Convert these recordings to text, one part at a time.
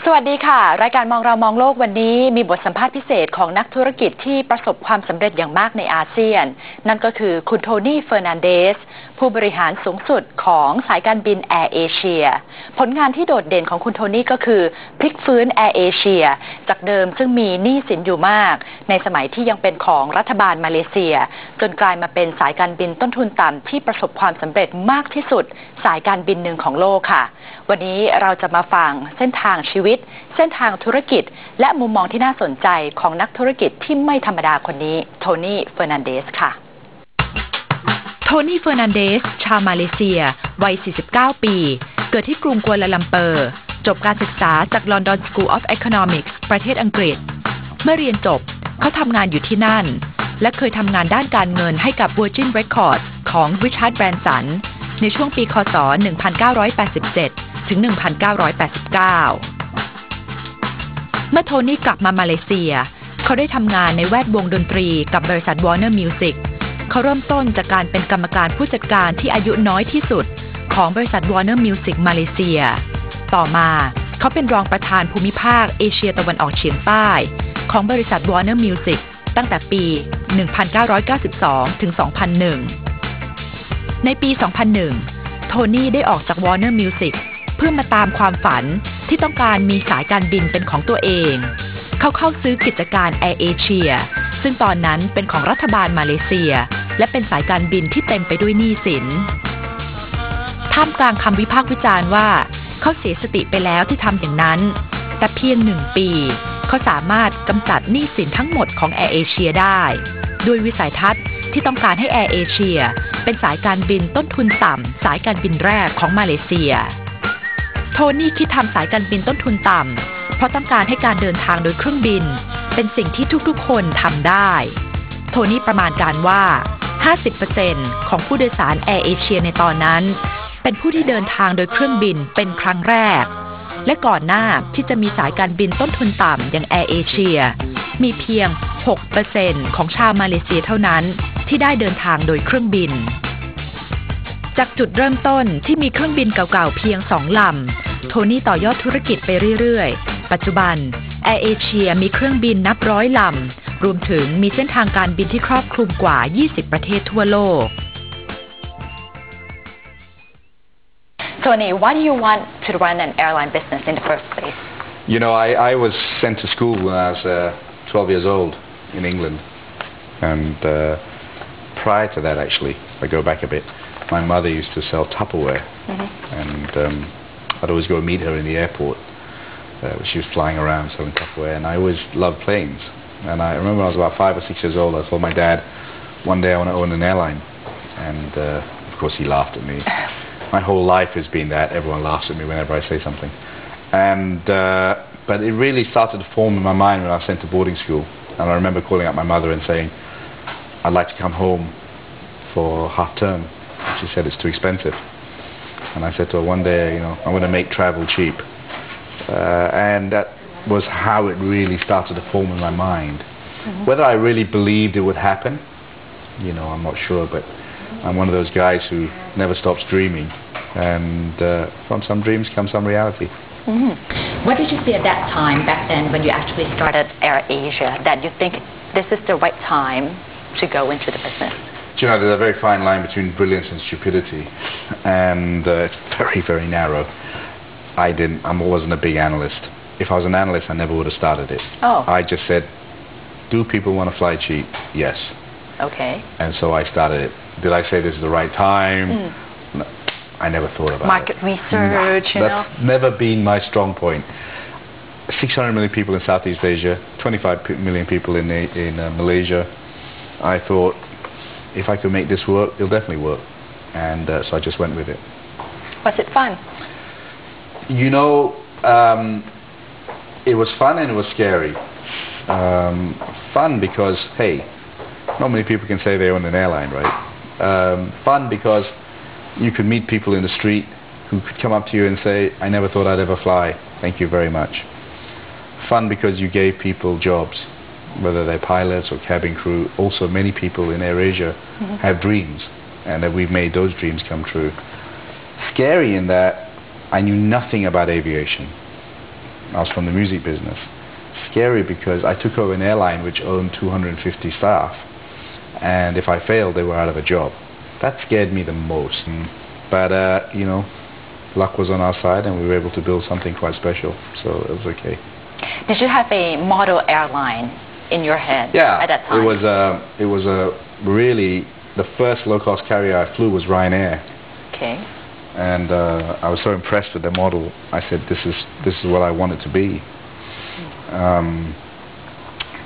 สวัสดีค่ะรายการมองเรามองโลกวันนี้มีบทสัมภาษณ์พิเศษของนักธุรกิจที่ประสบความสำเร็จอย่างมากในอาเซียนนั่นก็คือคุณโทนี่เฟอร์นันเดสผู้บริหารสูงสุดของสายการบินแอร์เอเชียผลงานที่โดดเด่นของคุณโทนี่ก็คือพลิกฟื้นแอร์เอเชียจากเดิมซึ่งมีหนี้สินอยู่มากในสมัยที่ยังเป็นของรัฐบาลมาเลเซียจนกลายมาเป็นสายการบินต้นทุนต่ำที่ประสบความสำเร็จมากที่สุดสายการบินหนึ่งของโลกค่ะวันนี้เราจะมาฟังเส้นทางชีวิตเส้นทางธุรกิจและมุมมองที่น่าสนใจของนักธุรกิจที่ไม่ธรรมดาคนนี้โทนี่เฟอร์นันเดสค่ะโทนี่เฟอร์นันเดสชาวมาเลเซียวัย 49 ปีเกิดที่กรุงกัวลาลัมเปอร์จบการศึกษาจาก London School of Economics ประเทศอังกฤษเมื่อเรียนจบเขาทำงานอยู่ที่นั่นและเคยทำงานด้านการเงินให้กับ Virgin Records ของ Richard Branson ในช่วงปีคศ 1987 ถึง 1989 เมื่อโทนี่กลับมาเลเซียเขาได้ทำงานในแวดวงดนตรีกับบริษัท Warner Music เขาเริ่มต้นจากการเป็นกรรมการผู้จัดการที่อายุน้อยที่สุดของบริษัท Warner Music มาเลเซียต่อมาเขาเป็นรองประธานภูมิภาคเอเชียตะวันออกเฉียงใต้ของบริษัท Warner Music ตั้งแต่ปี 1992 ถึง 2001 ในปี 2001 โทนี่ได้ออกจาก Warner Music เพื่อมาตามความฝันที่ต้องการมีสายการบินเป็นของตัวเองเขาเข้าซื้อกิจการแอร์เอเชียซึ่งตอนนั้นเป็นของรัฐบาลมาเลเซียและเป็นสายการบินที่เต็มไปด้วยหนี้สินท่ามกลางคำวิพากษ์วิจารณ์ว่าเขาเสียสติไปแล้วที่ทำอย่างนั้นแต่เพียง1 ปีเขาสามารถกำจัดหนี้สินทั้งหมดของแอร์เอเชียได้ด้วยวิสัยทัศน์ที่ต้องการให้แอร์เอเชียเป็นสายการบินต้นทุนต่ำสายการบินแรกของมาเลเซียโทนี่คิดทำสายการบินต้นทุนต่ำเพราะต้องการให้การเดินทางโดยเครื่องบินเป็นสิ่งที่ทุกๆคนทำได้โทนี่ประมาณการว่า 50% ของผู้โดยสารแอร์เอเชียในตอนนั้นเป็นผู้ที่เดินทางโดยเครื่องบินเป็นครั้งแรกและก่อนหน้าที่จะมีสายการบินต้นทุนต่ำอย่างแอร์เอเชียมีเพียง 6% ของชาวมาเลเซียเท่านั้นที่ได้เดินทางโดยเครื่องบินจากจุดเริ่มต้นที่มีเครื่องบินเก่าๆเพียง2 ลำโทนี่ต่อยอดธุรกิจไปเรื่อยๆปัจจุบันแอร์เอเชียมีเครื่องบินนับร้อยลำรวมถึงมีเส้นทางการบินที่ครอบคลุมกว่า 20 ประเทศทั่วโลก Tony, why do you want to run an airline business in the first place? You know, I was sent to school when I was 12 years old in England, and prior to that, actually, if I go back a bit, my mother used to sell Tupperware, and I'd always go meet her in the airport. She was flying around selling Tupperware, and I always loved planes. And I remember when I was about 5 or 6 years old, I told my dad, one day I want to own an airline, and of course he laughed at me. My whole life has been that. Everyone laughs at me whenever I say something. And but it really started to form in my mind when I was sent to boarding school. And I remember calling up my mother and saying, I'd like to come home for half term. She said it's too expensive. And I said to her, one day, you know, I'm going to make travel cheap. And that was how it really started to form in my mind. Whether I really believed it would happen, you know, I'm not sure, but I'm one of those guys who never stops dreaming, and from some dreams comes some reality. What did you see at that time, back then, when you actually started AirAsia, that you think this is the right time to go into the business? Do you know, there's a very fine line between brilliance and stupidity, and it's very, very narrow. I wasn't a big analyst. If I was an analyst, I never would have started it. Oh. I just said, do people want to fly cheap? Yes. Okay. And so I started it. Did I say this is the right time? No, I never thought about Market research, you know. That's never been my strong point. 600 million people in Southeast Asia, 25 million people in Malaysia. I thought, if I could make this work, it'll definitely work. And so I just went with it. Was it fun? You know, it was fun and it was scary. Fun because, hey, not many people can say they own an airline, right? Fun because you could meet people in the street who could come up to you and say, I never thought I'd ever fly. Thank you very much. Fun because you gave people jobs, whether they're pilots or cabin crew. Also, many people in AirAsia have dreams, and that we've made those dreams come true. Scary in that I knew nothing about aviation. I was from the music business. Scary because I took over an airline which owned 250 staff, and if I failed, they were out of a job. That scared me the most. But luck was on our side, and we were able to build something quite special, so it was okay. Did you have a model airline in your head at that time? It was really the first low-cost carrier I flew was Ryanair. Okay. And I was so impressed with the model. I said, this is what I want it to be.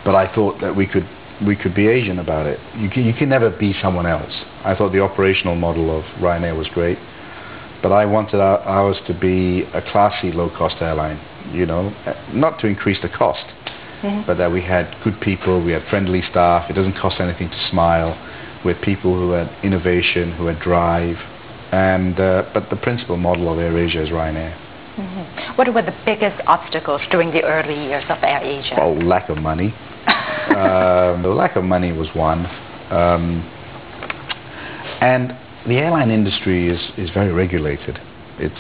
But I thought that we could be Asian about it. You can never be someone else. I thought the operational model of Ryanair was great, but I wanted ours to be a classy low-cost airline. Not to increase the cost, but that we had good people, we had friendly staff. It doesn't cost anything to smile. We had people who had innovation, who had drive, and but the principal model of AirAsia is Ryanair. What were the biggest obstacles during the early years of AirAsia? Oh, lack of money. The lack of money was one. And the airline industry is very regulated. It's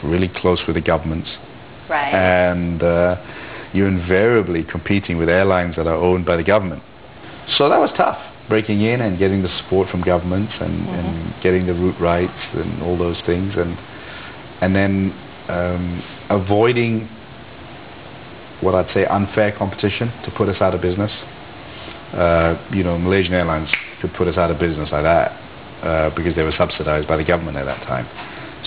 really close with the governments. Right. And you're invariably competing with airlines that are owned by the government. So that was tough, breaking in and getting the support from governments and getting the route rights and all those things. And then avoiding what I'd say unfair competition to put us out of business. Malaysian Airlines could put us out of business like that because they were subsidized by the government at that time.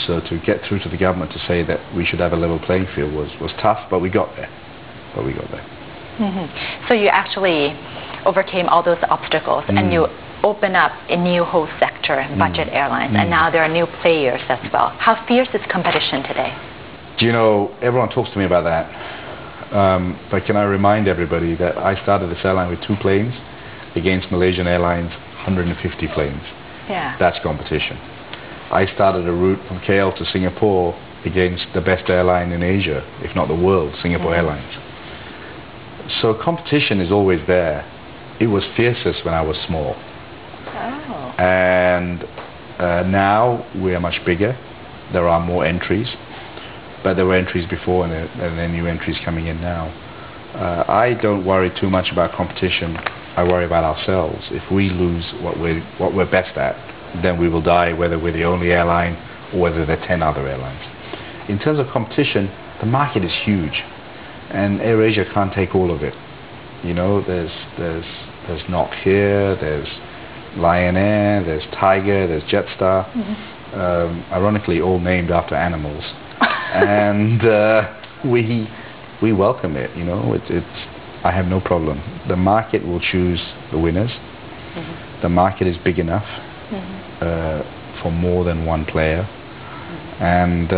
So to get through to the government to say that we should have a level playing field was tough, but we got there. So you actually overcame all those obstacles and you open up a new whole sector, budget airlines, and now there are new players as well. How fierce is competition today? Everyone talks to me about that. But can I remind everybody that I started this airline with 2 planes against Malaysian Airlines 150 planes. Yeah. That's competition. I started a route from KL to Singapore against the best airline in Asia, if not the world, Singapore Airlines. So competition is always there. It was fiercest when I was small. Oh. And now we are much bigger. There are more entries. But there were entries before and there are new entries coming in now. I don't worry too much about competition. I worry about ourselves. If we lose what we're best at, then we will die, whether we're the only airline or whether there are 10 other airlines. In terms of competition, the market is huge, and AirAsia can't take all of it. There's Knock here, there's Lion Air, there's Tiger, there's Jetstar. Ironically, all named after animals. And we welcome it. I have no problem. The market will choose the winners. The market is big enough for more than one player, and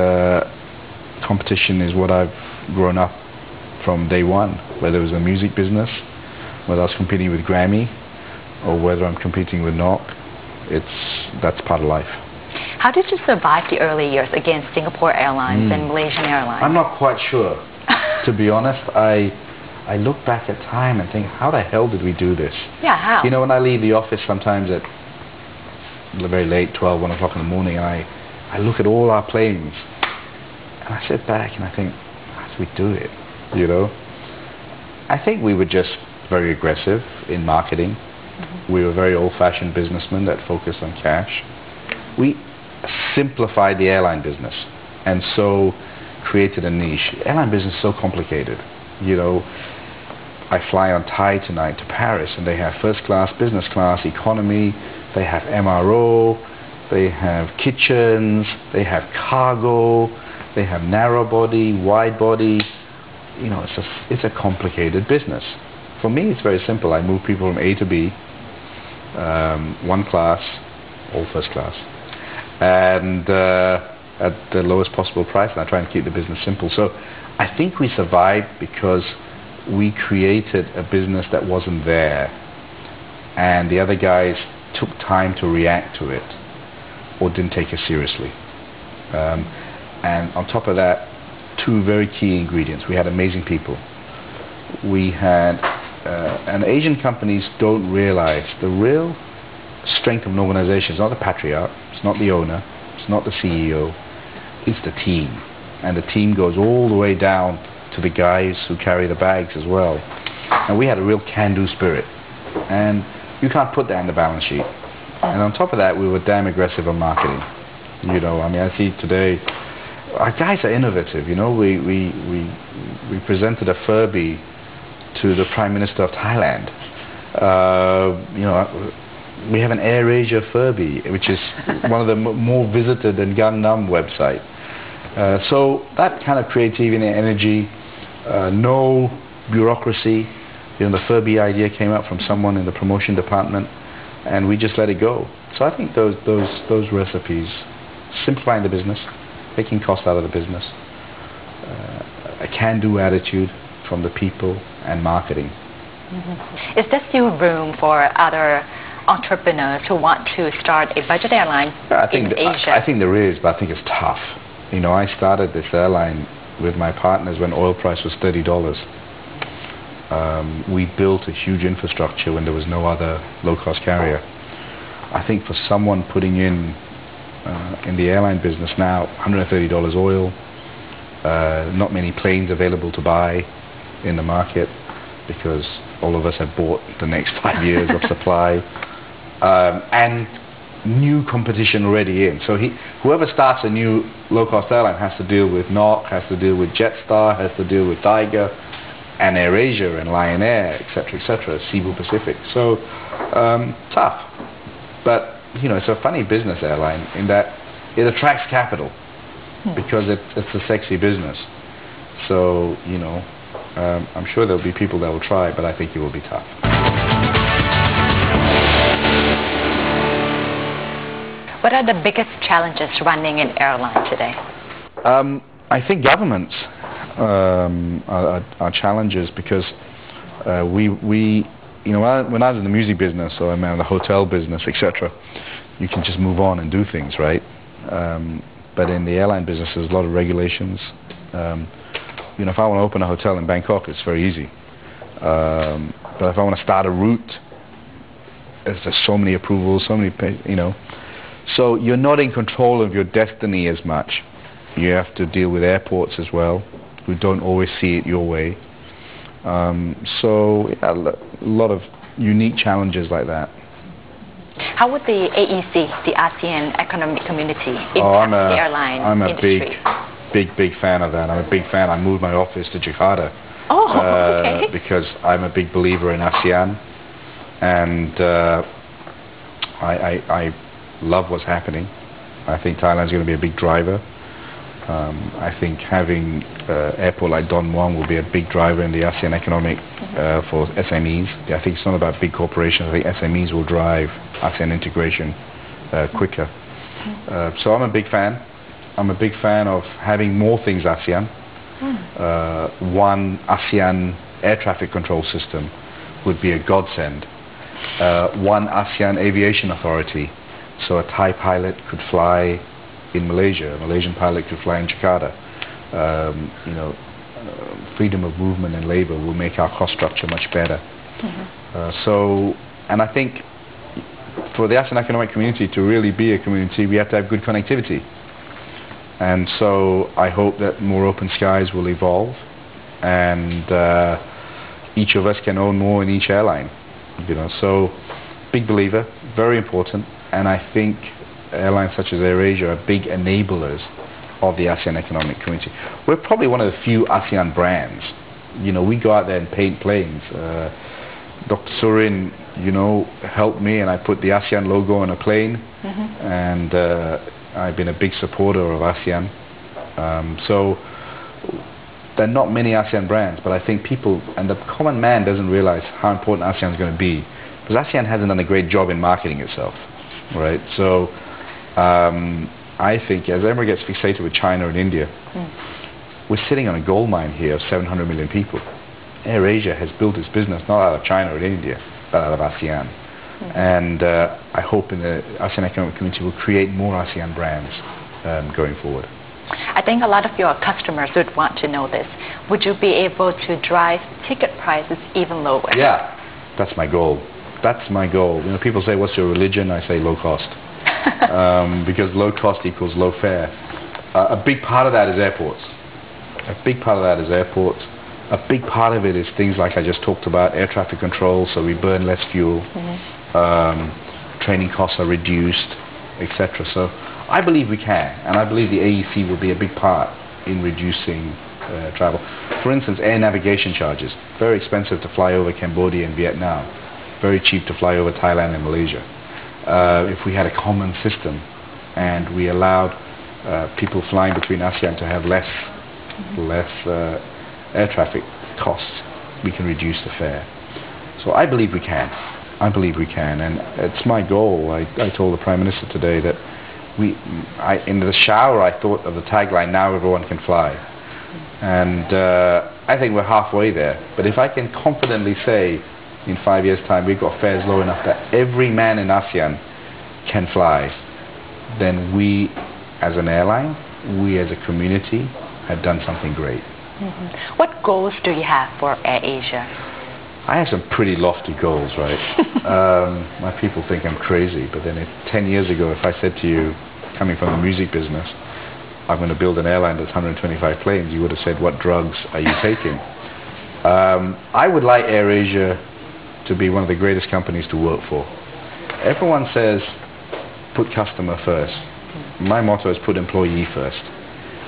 competition is what I've grown up from day one. Whether it was a music business, whether I was competing with Grammy, or whether I'm competing with Knock, that's part of life. How did you survive the early years against Singapore Airlines and Malaysian Airlines? I'm not quite sure. To be honest, I look back at time and think, how the hell did we do this? Yeah, how? When I leave the office sometimes at very late, 12, 1 o'clock in the morning, and I look at all our planes, and I sit back and I think, how did we do it? I think we were just very aggressive in marketing. We were very old-fashioned businessmen that focused on cash. We simplified the airline business and so created a niche. Airline business is so complicated. I fly on Thai tonight to Paris, and they have first class, business class, economy. They have MRO, they have kitchens, they have cargo, they have narrow body, wide body. It's a complicated business. For me, it's very simple. I move people from A to B, 1 class, all first class, and at the lowest possible price, and I try and keep the business simple. So I think we survived because we created a business that wasn't there, and the other guys took time to react to it or didn't take it seriously. And on top of that, 2 very key ingredients. We had amazing people. We had and Asian companies don't realize the real strength of an organization is not the patriarch, it's not the owner, it's not the CEO, it's the team. And the team goes all the way down to the guys who carry the bags as well. And we had a real can-do spirit. And you can't put that in the balance sheet. And on top of that, we were damn aggressive on marketing. You know, I mean, I see today, our guys are innovative. You know, we presented a Furby to the Prime Minister of Thailand. You know, we have an AirAsia Furby, which is one of the more visited than Gangnam website. So that kind of creativity and energy, no bureaucracy. You know, the Furby idea came out from someone in the promotion department, and we just let it go. So I think those recipes, simplifying the business, taking cost out of the business, a can-do attitude from the people, and marketing. Is there still room for other entrepreneurs who want to start a budget airline in Asia? I think there is, but I think it's tough. You know, I started this airline with my partners when oil price was $30. We built a huge infrastructure when there was no other low-cost carrier. I think for someone putting in the airline business now, $130 oil, not many planes available to buy in the market because all of us have bought the next 5 years of supply, and new competition already in. So whoever starts a new low-cost airline has to deal with NOC, has to deal with Jetstar, has to deal with Tiger, and AirAsia, and Lion Air, etc., Cebu Pacific. So tough. But you know, it's a funny business airline in that it attracts capital because it's a sexy business. So you know, I'm sure there'll be people that will try, but I think it will be tough. What are the biggest challenges running an airline today? I think governments are challenges because you know, when I was in the music business or I'm in the hotel business, etc., you can just move on and do things, right? But in the airline business, there's a lot of regulations. You know, if I want to open a hotel in Bangkok, it's very easy. But if I want to start a route, there's just so many approvals, so many, you know. So you're not in control of your destiny as much. You have to deal with airports as well, who don't always see it your way. So yeah, a lot of unique challenges like that. How would the AEC, the ASEAN Economic Community, impact the airline industry? I'm a big fan of that. I'm a big fan. I moved my office to Jakarta. Okay. Because I'm a big believer in ASEAN, and I love what's happening. I think Thailand's going to be a big driver. I think having airport like Don Mueang will be a big driver in the ASEAN economic for SMEs. I think it's not about big corporations. I think SMEs will drive ASEAN integration quicker. So I'm a big fan. I'm a big fan of having more things ASEAN. One ASEAN air traffic control system would be a godsend. One ASEAN aviation authority, so a Thai pilot could fly in Malaysia, a Malaysian pilot could fly in Jakarta. You know, freedom of movement and labor will make our cost structure much better. And I think for the ASEAN Economic Community to really be a community, we have to have good connectivity. And so I hope that more open skies will evolve, and each of us can own more in each airline. You know, so big believer, very important, and I think airlines such as AirAsia are big enablers of the ASEAN Economic Community. We're probably one of the few ASEAN brands. You know, we go out there and paint planes. Dr. Surin, you know, helped me, and I put the ASEAN logo on a plane, and I've been a big supporter of ASEAN. So there are not many ASEAN brands, but I think people, and the common man doesn't realize how important ASEAN is going to be, because ASEAN hasn't done a great job in marketing itself, right? So I think as everyone gets fixated with China and India, we're sitting on a gold mine here of 700 million people. AirAsia has built its business not out of China or India, but out of ASEAN. And I hope in the ASEAN Economic Community will create more ASEAN brands going forward. I think a lot of your customers would want to know this. Would you be able to drive ticket prices even lower? Yeah, that's my goal. That's my goal. You know, people say, what's your religion? I say low cost. Because low cost equals low fare. A big part of that is airports. A big part of that is airports. A big part of it is things like I just talked about, air traffic control, so we burn less fuel. Training costs are reduced, etc. So I believe we can, and I believe the AEC will be a big part in reducing travel. For instance, air navigation charges. Very expensive to fly over Cambodia and Vietnam. Very cheap to fly over Thailand and Malaysia. If we had a common system and we allowed people flying between ASEAN to have less air traffic costs, we can reduce the fare. So I believe we can. I believe we can, and it's my goal. I told the Prime Minister today that in the shower I thought of the tagline, now everyone can fly. And I think we're halfway there. But if I can confidently say in 5 years' time we've got fares low enough that every man in ASEAN can fly, then we as an airline, we as a community have done something great. What goals do you have for AirAsia? I have some pretty lofty goals, right? My people think I'm crazy, but then 10 years ago, if I said to you, coming from the music business, I'm going to build an airline that's 125 planes, you would have said, what drugs are you taking? I would like AirAsia to be one of the greatest companies to work for. Everyone says, put customer first. My motto is put employee first.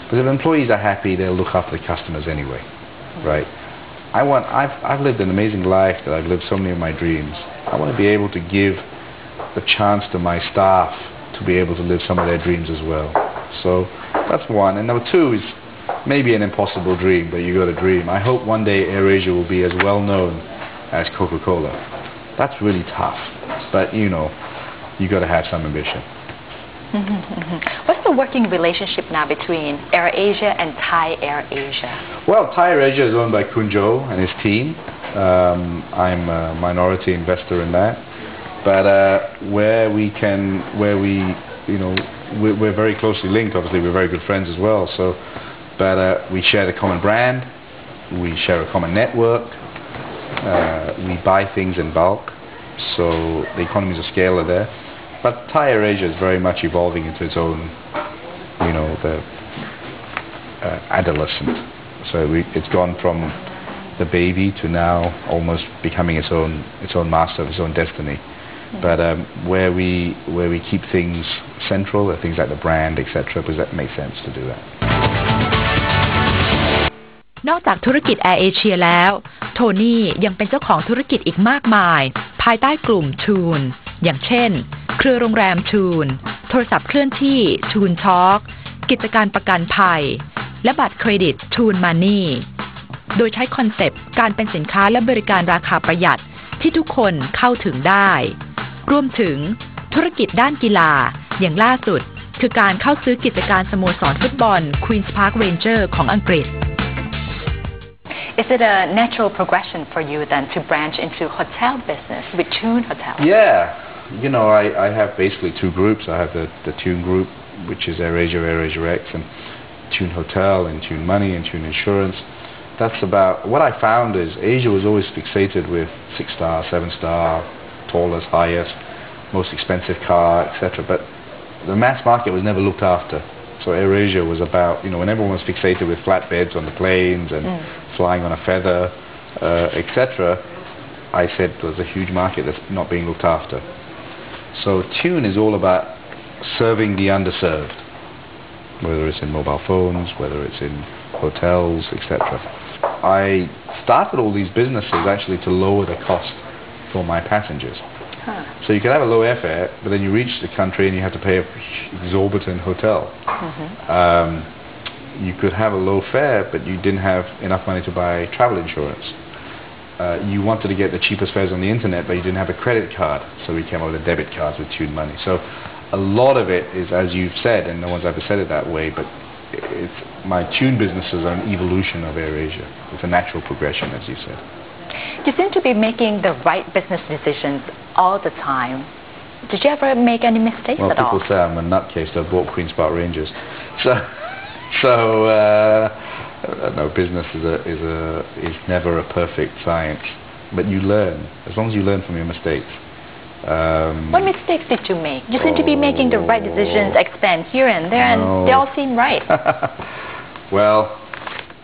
Because if employees are happy, they'll look after the customers anyway, right? I've lived an amazing life that I've lived so many of my dreams. I want to be able to give the chance to my staff to be able to live some of their dreams as well. So that's one. And number two is maybe an impossible dream, but you got to dream. I hope one day AirAsia will be as well known as Coca-Cola. That's really tough, but you got to have some ambition. What's the working relationship now between AirAsia and Thai AirAsia? Well, Thai AirAsia is owned by Kunjo and his team. I'm a minority investor in that. But we're very closely linked. Obviously, we're very good friends as well. So, but we share a common brand, we share a common network, we buy things in bulk. So the economies of scale are there. But Thai AirAsia is very much evolving into its own, the adolescent. So it's gone from the baby to now almost becoming its own master of its own destiny. But where we keep things central, things like the brand, etc., because that makes sense to do that. นอกจากธุรกิจ AirAsia แล้วโทนี่ยังเป็นเจ้าของธุรกิจอีกมากมายภายใต้กลุ่ม Tune อย่างเช่นเครือโรงแรม Tune โทรศัพท์เคลื่อนที่ Tune Talk กิจการประกันภัยและบัตรเครดิต Tune Money โดยใช้คอนเซปต์การเป็นสินค้าและบริการราคาประหยัดที่ทุกคนเข้าถึงได้รวมถึงธุรกิจด้านกีฬาอย่างล่าสุดคือการเข้าซื้อกิจการสโมสรฟุตบอล Queen's Park Rangers ของอังกฤษ Is it a natural progression for you then to branch into hotel business with Tune Hotel? Yeah, I have basically two groups. I have the Tune group, which is AirAsia, AirAsia X, and Tune Hotel, and Tune Money, and Tune Insurance. That's about what I found is Asia was always fixated with 6-star, 7-star, tallest, highest, most expensive car, etc. But the mass market was never looked after. So AirAsia was about, when everyone was fixated with flatbeds on the planes and flying on a feather, etc., I said there's a huge market that's not being looked after. So Tune is all about serving the underserved, whether it's in mobile phones, whether it's in hotels, etc. I started all these businesses actually to lower the cost for my passengers. So you could have a low airfare, but then you reach the country and you have to pay an exorbitant hotel. You could have a low fare, but you didn't have enough money to buy travel insurance. You wanted to get the cheapest fares on the internet, but you didn't have a credit card, so we came up with debit cards with Tune Money. So a lot of it is, as you've said, and no one's ever said it that way, but my Tune businesses are an evolution of AirAsia. It's a natural progression, as you said. You seem to be making the right business decisions all the time. Did you ever make any mistakes at all? Well, people say I'm a nutcase. I bought Queen's Park Rangers. No, business is never a perfect science, but you learn as long as you learn from your mistakes. What mistakes did you make? You seem to be making the right decisions, expand here and there, and they all seem right. Well,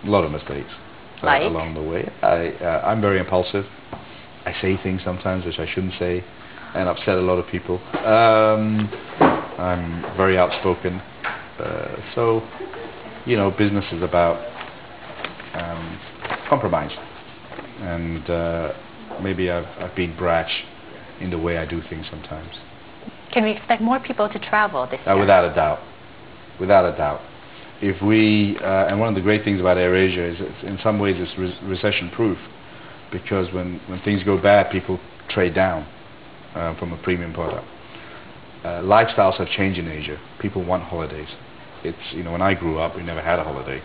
A lot of mistakes along the way. I'm very impulsive. I say things sometimes which I shouldn't say and upset a lot of people. I'm very outspoken. So, business is about compromise. And maybe I've been brash in the way I do things sometimes. Can we expect more people to travel this year? Without a doubt. Without a doubt. If we, and one of the great things about AirAsia is in some ways it's recession-proof, because when things go bad, people trade down from a premium product. Lifestyles have changed in Asia. People want holidays. It's, when I grew up, we never had a holiday.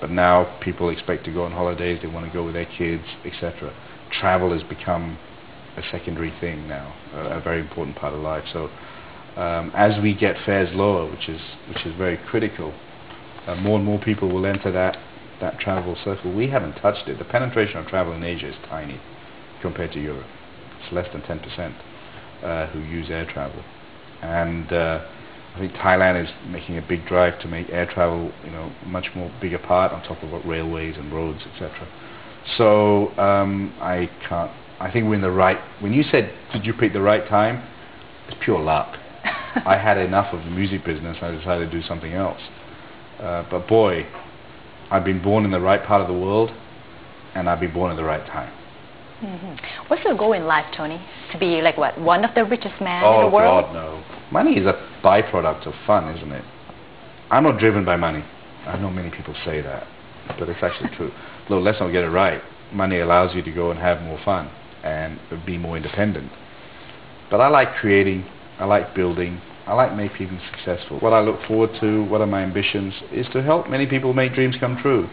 But now people expect to go on holidays, they want to go with their kids, etc. Travel has become a secondary thing now, a very important part of life. So as we get fares lower, which is very critical, more and more people will enter that travel circle. We haven't touched it. The penetration of travel in Asia is tiny compared to Europe. It's less than 10% who use air travel. And I think Thailand is making a big drive to make air travel, much more bigger part on top of what railways and roads, etc. So I think we're in the right. When you said, did you pick the right time? It's pure luck. I had enough of the music business. I decided to do something else. But boy, I've been born in the right part of the world, and I've been born at the right time. What's your goal in life, Tony? To be like what? One of the richest men in the world? Oh God, no. Money is a byproduct of fun, isn't it? I'm not driven by money. I know many people say that, but it's actually true. Look, let's not get it right. Money allows you to go and have more fun and be more independent. But I like creating. I like building. I like making people successful. What I look forward to, what are my ambitions, is to help many people make dreams come true.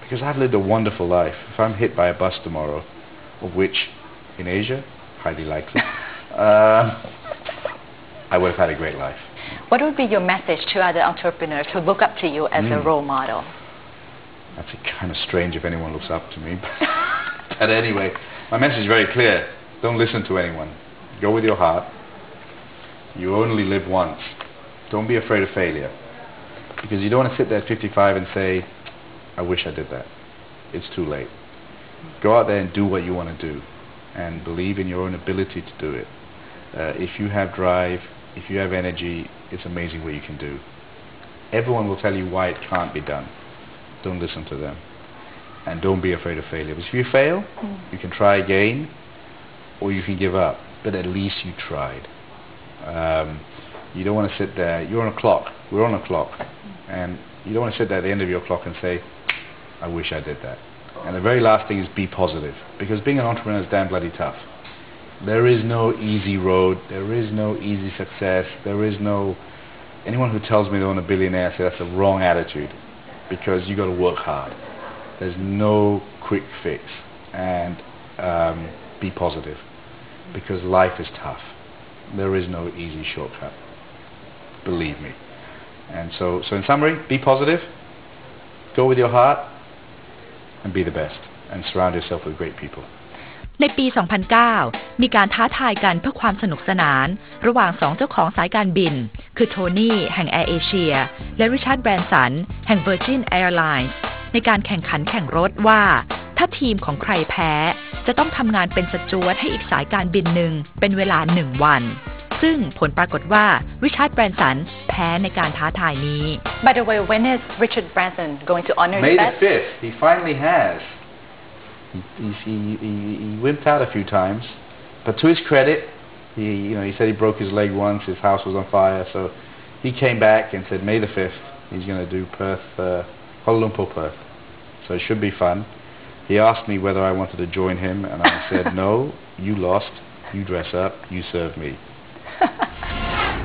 Because I've lived a wonderful life. If I'm hit by a bus tomorrow, of which in Asia, highly likely, I would have had a great life. What would be your message to other entrepreneurs who look up to you as a role model? That's kind of strange if anyone looks up to me. But anyway, my message is very clear. Don't listen to anyone. Go with your heart. You only live once. Don't be afraid of failure. Because you don't want to sit there at 55 and say, I wish I did that. It's too late. Go out there and do what you want to do. And believe in your own ability to do it. If you have drive, if you have energy, it's amazing what you can do. Everyone will tell you why it can't be done. Don't listen to them. And don't be afraid of failure. Because if you fail, you can try again, or you can give up. But at least you tried. You don't want to sit there. You're on a clock. We're on a clock. And you don't want to sit there at the end of your clock and say, I wish I did that. And the very last thing is be positive. Because being an entrepreneur is damn bloody tough. There is no easy road. There is no easy success. There is no... Anyone who tells me they want a billionaire, I say that's a wrong attitude. Because you got to work hard. There's no quick fix. And be positive. Because life is tough. There is no easy shortcut. Believe me. And so in summary, be positive. Go with your heart. And be the best. And surround yourself with great people. ในปี 2009 มีการท้าทายกันเพื่อความสนุกสนานระหว่าง2เจ้าของสายการบินคือโทนี่แห่ง AirAsia และริชาร์ด แบรนสันแห่ง Virgin Airlines ในการแข่งขันแข่งรถว่าถ้าทีมของใครแพ้จะต้องทำงานเป็นสจ๊วตให้อีกสายการบินหนึ่งเป็นเวลา1 วันซึ่งผลปรากฏว่าริชาร์ด แบรนสันแพ้ในการท้าทายนี้ By the way, when is Richard Branson going to honor May the the 5th. He finally has. He wimped out a few times, but to his credit, he said he broke his leg once, his house was on fire, so he came back and said May the 5th he's going to do Perth, Kuala Lumpur, Perth. So it should be fun. He asked me whether I wanted to join him, and I said no, you lost, you dress up, you serve me.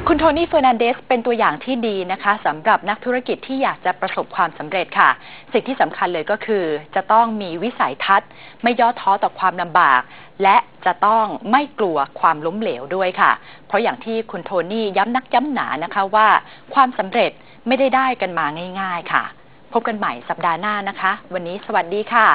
คุณโทนี่ เฟอร์นันเดสเป็นตัวอย่างที่ดีนะคะสำหรับนักธุรกิจที่อยากจะประสบความสำเร็จค่ะสิ่งที่สำคัญเลยก็คือจะต้องมีวิสัยทัศน์ไม่ย่อท้อต่อความลำบากและจะต้องไม่กลัวความล้มเหลวด้วยค่ะเพราะอย่างที่คุณโทนี่ย้ำนักย้ำหนานะคะว่าความสำเร็จไม่ได้กันมาง่ายๆค่ะพบกันใหม่สัปดาห์หน้านะคะวันนี้สวัสดีค่ะ